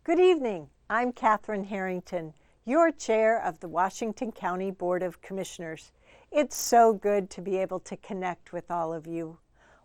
Good evening. I'm Kathryn Harrington, your chair of the Washington County Board of Commissioners. It's so good to be able to connect with all of you.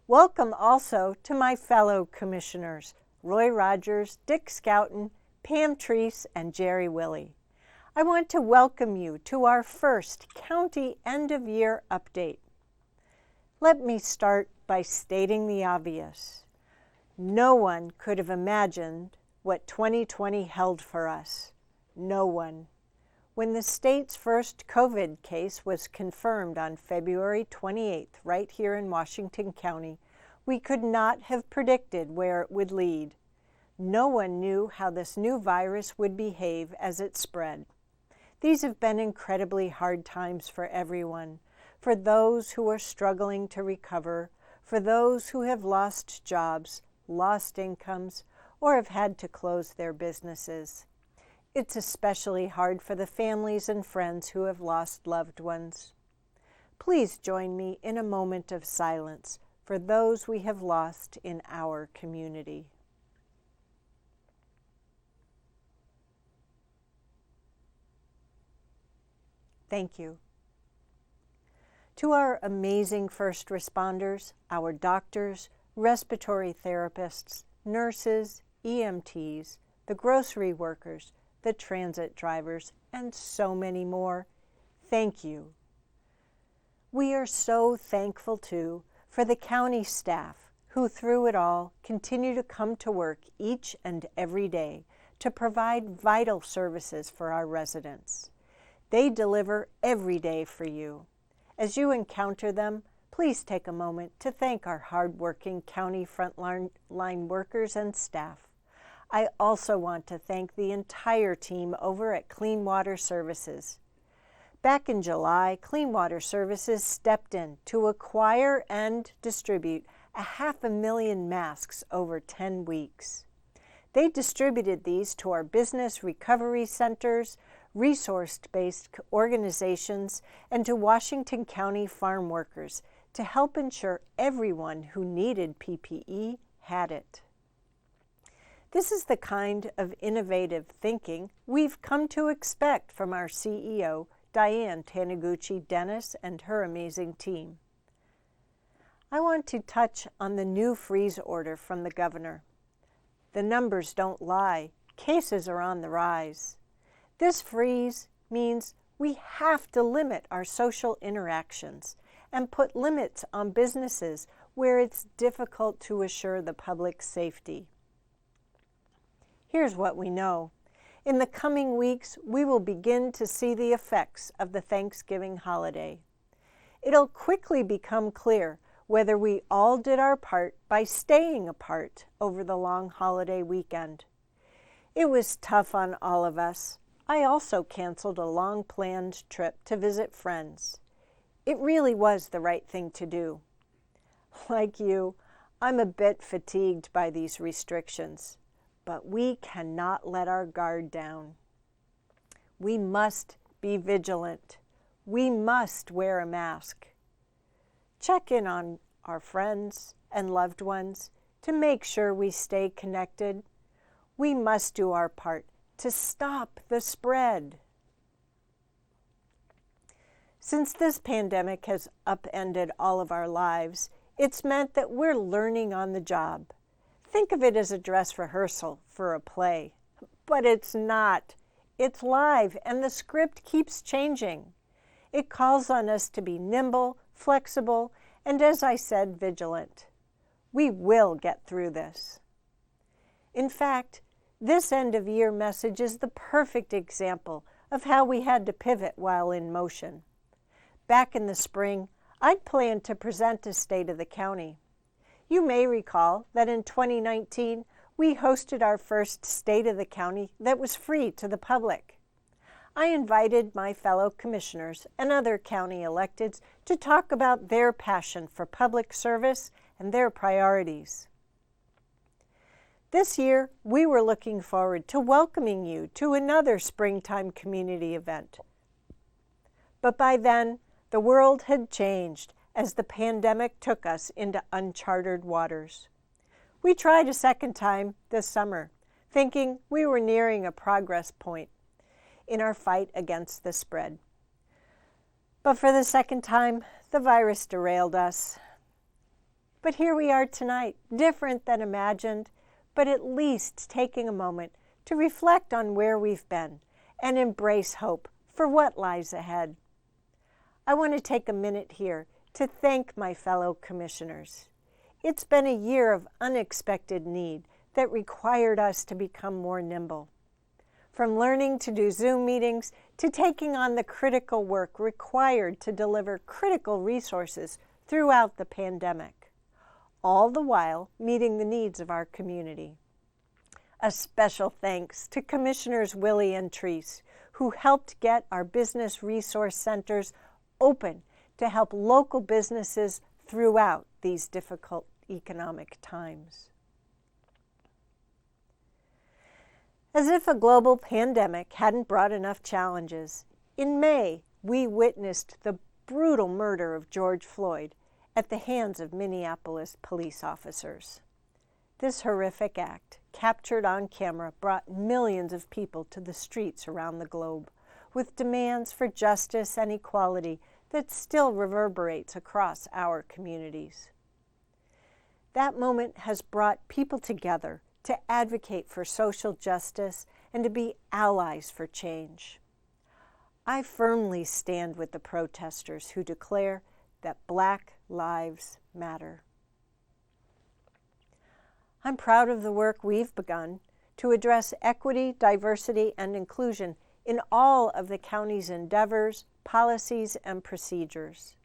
Welcome also to my fellow commissioners, Roy Rogers, Dick Scouten, Pam Treese, and Jerry Willey. I want to welcome you to our first county end-of-year update. Let me start by stating the obvious. No one could have imagined what 2020 held for us. No one. When the state's first COVID case was confirmed on February 28th, right here in Washington County, we could not have predicted where it would lead. No one knew how this new virus would behave as it spread. These have been incredibly hard times for everyone, for those who are struggling to recover, for those who have lost jobs, lost incomes, or have had to close their businesses. It's especially hard for the families and friends who have lost loved ones. Please join me in a moment of silence for those we have lost in our community. Thank you. To our amazing first responders, our doctors, respiratory therapists, nurses, EMTs, the grocery workers, the transit drivers, and so many more, thank you. We are so thankful, too, for the county staff who, through it all, continue to come to work each and every day to provide vital services for our residents. They deliver every day for you. As you encounter them, please take a moment to thank our hardworking county frontline workers and staff. I also want to thank the entire team over at Clean Water Services. Back in July, Clean Water Services stepped in to acquire and distribute 500,000 masks over 10 weeks. They distributed these to our business recovery centers, resource-based organizations, and to Washington County farm workers to help ensure everyone who needed PPE had it. This is the kind of innovative thinking we've come to expect from our CEO, Diane Taniguchi-Dennis, and her amazing team. I want to touch on the new freeze order from the governor. The numbers don't lie. Cases are on the rise. This freeze means we have to limit our social interactions and put limits on businesses where it's difficult to assure the public's safety. Here's what we know. In the coming weeks, we will begin to see the effects of the Thanksgiving holiday. It'll quickly become clear whether we all did our part by staying apart over the long holiday weekend. It was tough on all of us. I also canceled a long-planned trip to visit friends. It really was the right thing to do. Like you, I'm a bit fatigued by these restrictions, but we cannot let our guard down. We must be vigilant. We must wear a mask. Check in on our friends and loved ones to make sure we stay connected. We must do our part to stop the spread. Since this pandemic has upended all of our lives, it's meant that we're learning on the job. Think of it as a dress rehearsal for a play. But it's not. It's live, and the script keeps changing. It calls on us to be nimble, flexible, and, as I said, vigilant. We will get through this. In fact, this end-of-year message is the perfect example of how we had to pivot while in motion. Back in the spring, I'd planned to present a State of the County. You may recall that in 2019, we hosted our first State of the County that was free to the public. I invited my fellow commissioners and other county electeds to talk about their passion for public service and their priorities. This year, we were looking forward to welcoming you to another springtime community event. But by then, the world had changed as the pandemic took us into uncharted waters. We tried a second time this summer, thinking we were nearing a progress point in our fight against the spread. But for the second time, the virus derailed us. But here we are tonight, different than imagined, but at least taking a moment to reflect on where we've been and embrace hope for what lies ahead. I want to take a minute here to thank my fellow commissioners. It's been a year of unexpected need that required us to become more nimble. From learning to do Zoom meetings to taking on the critical work required to deliver critical resources throughout the pandemic, all the while meeting the needs of our community. A special thanks to Commissioners Willie and Treese, who helped get our business resource centers open to help local businesses throughout these difficult economic times. As if a global pandemic hadn't brought enough challenges, in May, we witnessed the brutal murder of George Floyd at the hands of Minneapolis police officers. This horrific act, captured on camera, brought millions of people to the streets around the globe, with demands for justice and equality that still reverberates across our communities. That moment has brought people together to advocate for social justice and to be allies for change. I firmly stand with the protesters who declare that Black lives matter. I'm proud of the work we've begun to address equity, diversity, and inclusion in all of the county's endeavors, policies, and procedures.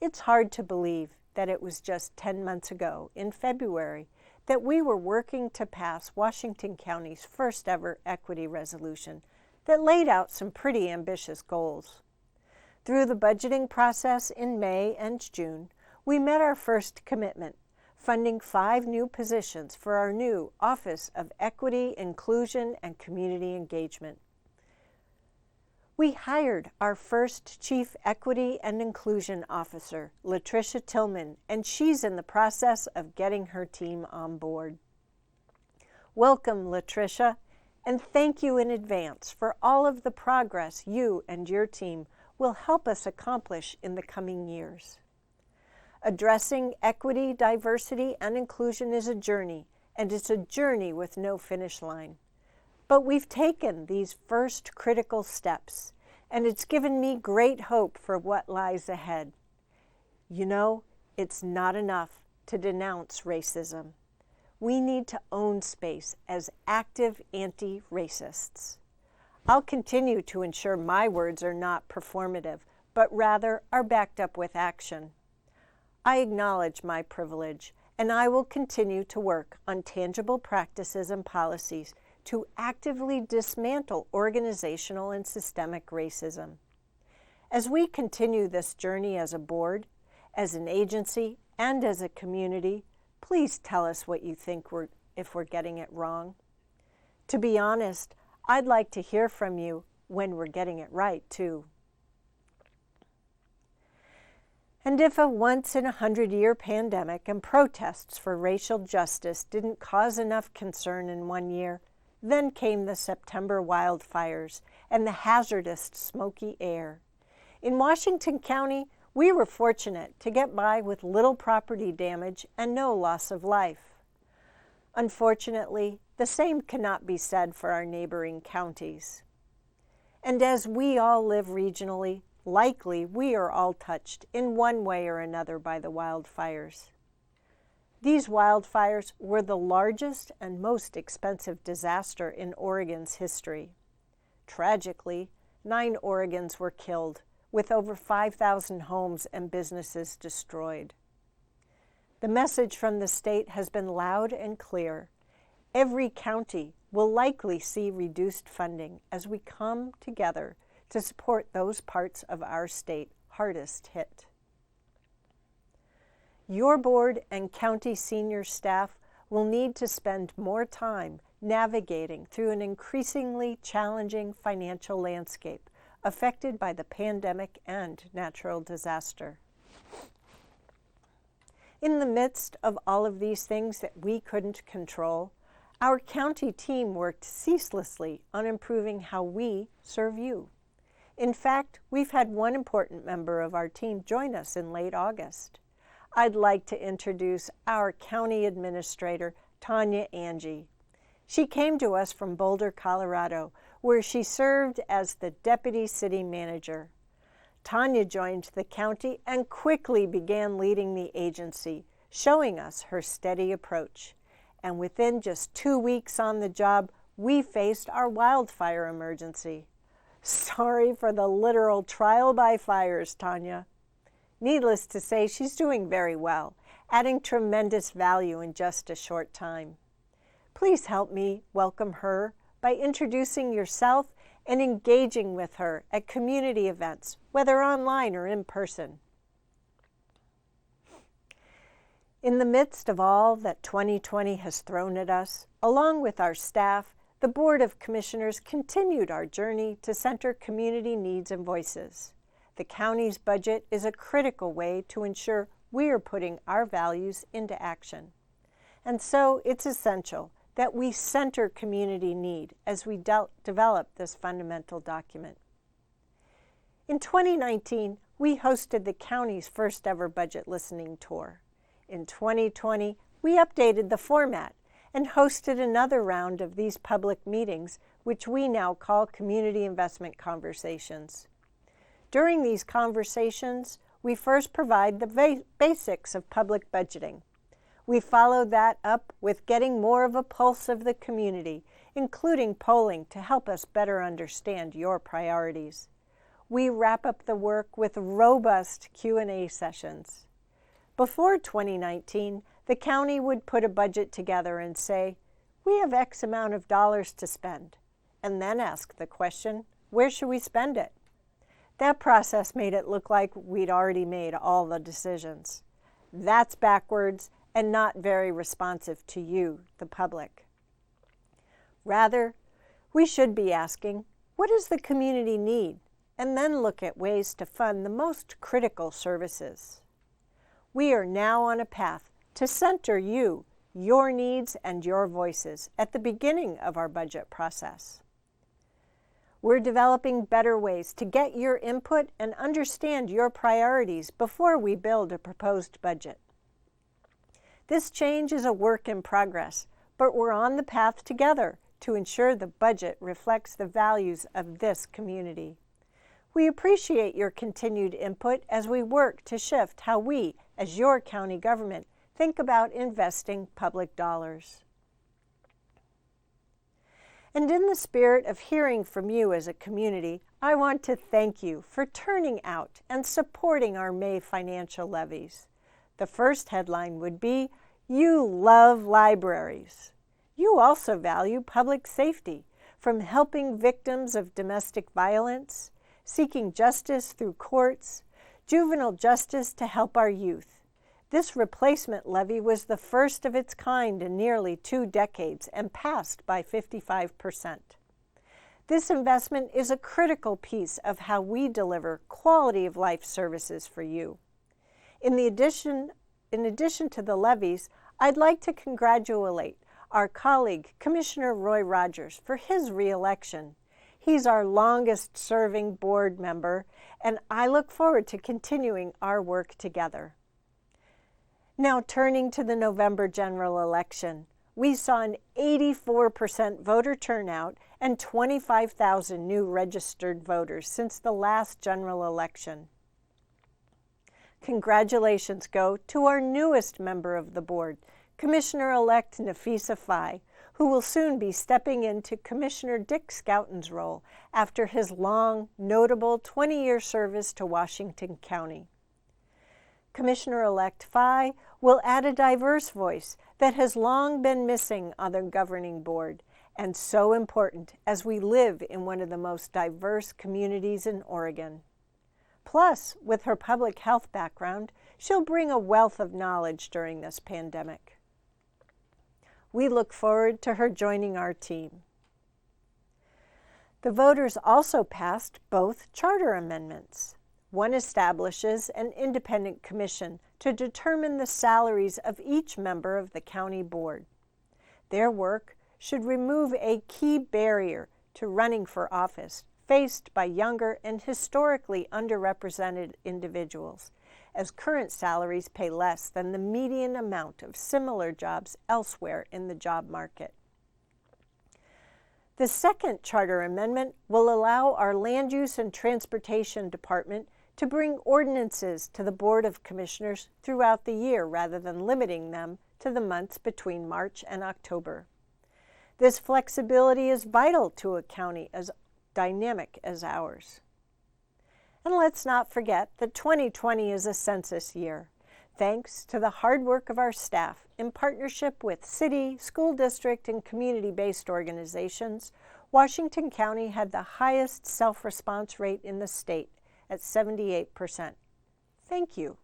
It's hard to believe that it was just 10 months ago, in February, that we were working to pass Washington County's first ever equity resolution that laid out some pretty ambitious goals. Through the budgeting process in May and June, we met our first commitment, funding 5 new positions for our new Office of Equity, Inclusion, and Community Engagement. We hired our first Chief Equity and Inclusion Officer, Latricia Tillman, and she's in the process of getting her team on board. Welcome, Latricia, and thank you in advance for all of the progress you and your team will help us accomplish in the coming years. Addressing equity, diversity, and inclusion is a journey, and it's a journey with no finish line. But we've taken these first critical steps, and it's given me great hope for what lies ahead. You know, it's not enough to denounce racism. We need to own space as active anti-racists. I'll continue to ensure my words are not performative, but rather are backed up with action. I acknowledge my privilege, and I will continue to work on tangible practices and policies to actively dismantle organizational and systemic racism. As we continue this journey as a board, as an agency, and as a community, please tell us what you think if we're getting it wrong. To be honest, I'd like to hear from you when we're getting it right, too. And if a once-in-a-100-year pandemic and protests for racial justice didn't cause enough concern in one year, then came the September wildfires and the hazardous smoky air. In Washington County, we were fortunate to get by with little property damage and no loss of life. Unfortunately, the same cannot be said for our neighboring counties. And as we all live regionally, likely we are all touched in one way or another by the wildfires. These wildfires were the largest and most expensive disaster in Oregon's history. Tragically, 9 Oregons were killed, with over 5,000 homes and businesses destroyed. The message from the state has been loud and clear. Every county will likely see reduced funding as we come together to support those parts of our state hardest hit. Your board and county senior staff will need to spend more time navigating through an increasingly challenging financial landscape affected by the pandemic and natural disaster. In the midst of all of these things that we couldn't control, Our county team worked ceaselessly on improving how we serve you. In fact, we've had one important member of our team join us in late August. I'd like to introduce our County Administrator, Tanya Angie. She came to us from Boulder, Colorado, where she served as the Deputy City Manager. Tanya joined the county and quickly began leading the agency, showing us her steady approach. And within just 2 weeks on the job, we faced our wildfire emergency. Sorry for the literal trial by fires, Tanya. Needless to say, she's doing very well, adding tremendous value in just a short time. Please help me welcome her by introducing yourself and engaging with her at community events, whether online or in person. In the midst of all that 2020 has thrown at us, along with our staff, the Board of Commissioners continued our journey to center community needs and voices. The county's budget is a critical way to ensure we are putting our values into action. And so it's essential that we center community need as we develop this fundamental document. In 2019, we hosted the county's first ever budget listening tour. In 2020, we updated the format and hosted another round of these public meetings, which we now call Community Investment Conversations. During these conversations, we first provide the basics of public budgeting. We followed that up with getting more of a pulse of the community, including polling to help us better understand your priorities. We wrap up the work with robust Q&A sessions. Before 2019, the county would put a budget together and say, we have X amount of dollars to spend, and then ask the question, where should we spend it? That process made it look like we'd already made all the decisions. That's backwards and not very responsive to you, the public. Rather, we should be asking, what does the community need? And then look at ways to fund the most critical services. We are now on a path to center you, your needs, and your voices at the beginning of our budget process. We're developing better ways to get your input and understand your priorities before we build a proposed budget. This change is a work in progress, but we're on the path together to ensure the budget reflects the values of this community. We appreciate your continued input as we work to shift how we, as your county government, think about investing public dollars. And in the spirit of hearing from you as a community, I want to thank you for turning out and supporting our May financial levies. The first headline would be, you love libraries. You also value public safety, from helping victims of domestic violence, seeking justice through courts, juvenile justice to help our youth. This replacement levy was the first of its kind in nearly 2 decades and passed by 55%. This investment is a critical piece of how we deliver quality of life services for you. In addition to the levies, I'd like to congratulate our colleague, Commissioner Roy Rogers, for his re-election. He's our longest-serving board member, and I look forward to continuing our work together. Now, turning to the November general election, we saw an 84% voter turnout and 25,000 new registered voters since the last general election. Congratulations go to our newest member of the board, Commissioner-elect Nafisa Faye, who will soon be stepping into Commissioner Dick Skouten's role after his long, notable 20-year service to Washington County. Commissioner-elect Faye will add a diverse voice that has long been missing on the governing board and so important as we live in one of the most diverse communities in Oregon. Plus, with her public health background, she'll bring a wealth of knowledge during this pandemic. We look forward to her joining our team. The voters also passed both charter amendments. One establishes an independent commission to determine the salaries of each member of the county board. Their work should remove a key barrier to running for office faced by younger and historically underrepresented individuals, as current salaries pay less than the median amount of similar jobs elsewhere in the job market. The second charter amendment will allow our Land Use and Transportation Department to bring ordinances to the Board of Commissioners throughout the year rather than limiting them to the months between March and October. This flexibility is vital to a county as dynamic as ours. And let's not forget that 2020 is a census year. Thanks to the hard work of our staff in partnership with city, school district, and community-based organizations, Washington County had the highest self-response rate in the state at 78%. Thank you.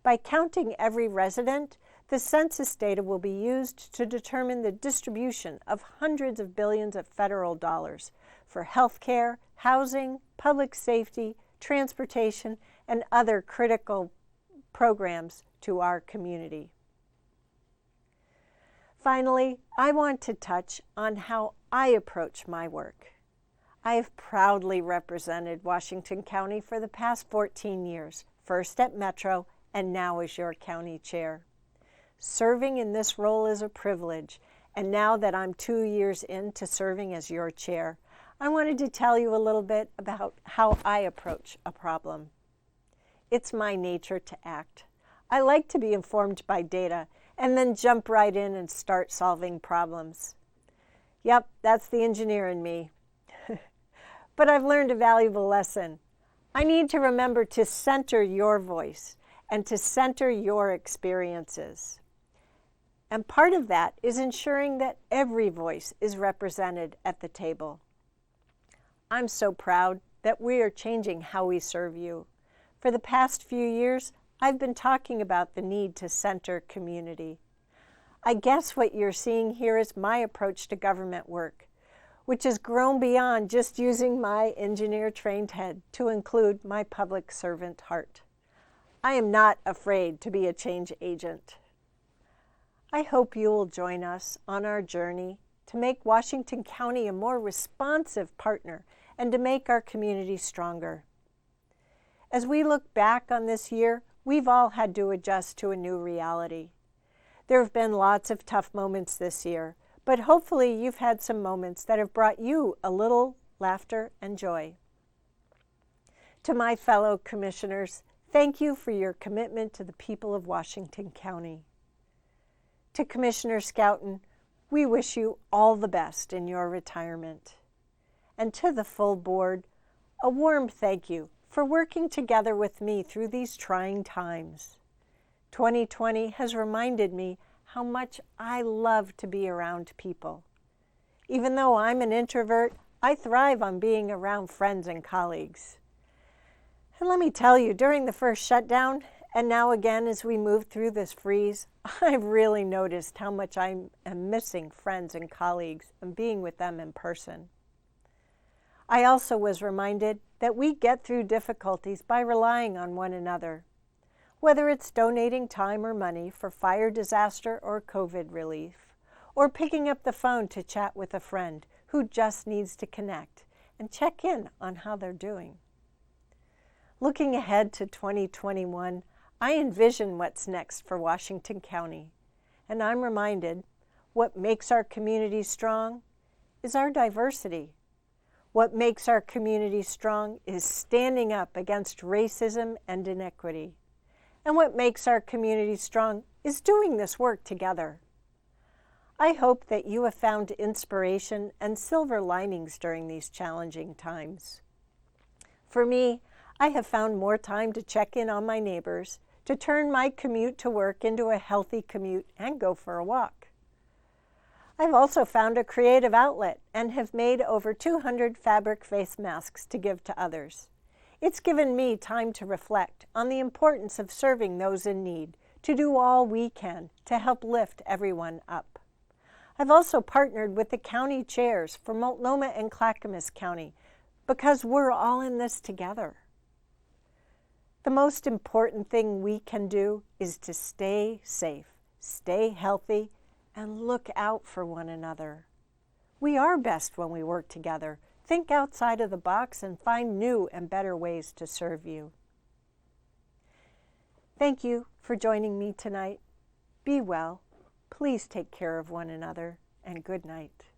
By counting every resident, the census data will be used to determine the distribution of hundreds of billions of federal dollars for health care, housing, public safety, transportation, and other critical programs to our community. Finally, I want to touch on how I approach my work. I have proudly represented Washington County for the past 14 years, first at Metro and now as your county chair. Serving in this role is a privilege, and now that I'm 2 years into serving as your chair, I wanted to tell you a little bit about how I approach a problem. It's my nature to act. I like to be informed by data and then jump right in and start solving problems. Yep, that's the engineer in me. But I've learned a valuable lesson. I need to remember to center your voice and to center your experiences. And part of that is ensuring that every voice is represented at the table. I'm so proud that we are changing how we serve you. For the past few years, I've been talking about the need to center community. I guess what you're seeing here is my approach to government work, which has grown beyond just using my engineer-trained head to include my public servant heart. I am not afraid to be a change agent. I hope you will join us on our journey to make Washington County a more responsive partner and to make our community stronger. As we look back on this year, we've all had to adjust to a new reality. There have been lots of tough moments this year, but hopefully you've had some moments that have brought you a little laughter and joy. To my fellow commissioners, thank you for your commitment to the people of Washington County. To Commissioner Schouten, we wish you all the best in your retirement. And to the full board, a warm thank you for working together with me through these trying times. 2020 has reminded me how much I love to be around people. Even though I'm an introvert, I thrive on being around friends and colleagues. And let me tell you, during the first shutdown, and now again as we move through this freeze, I've really noticed how much I am missing friends and colleagues and being with them in person. I also was reminded that we get through difficulties by relying on one another, whether it's donating time or money for fire disaster or COVID relief, or picking up the phone to chat with a friend who just needs to connect and check in on how they're doing. Looking ahead to 2021, I envision what's next for Washington County, and I'm reminded what makes our community strong is our diversity. What makes our community strong is standing up against racism and inequity. And what makes our community strong is doing this work together. I hope that you have found inspiration and silver linings during these challenging times. For me, I have found more time to check in on my neighbors, to turn my commute to work into a healthy commute and go for a walk. I've also found a creative outlet and have made over 200 fabric face masks to give to others. It's given me time to reflect on the importance of serving those in need, to do all we can to help lift everyone up. I've also partnered with the county chairs for Multnomah and Clackamas County because we're all in this together. The most important thing we can do is to stay safe, stay healthy, and look out for one another. We are best when we work together. Think outside of the box and find new and better ways to serve you. Thank you for joining me tonight. Be well. Please take care of one another, and good night.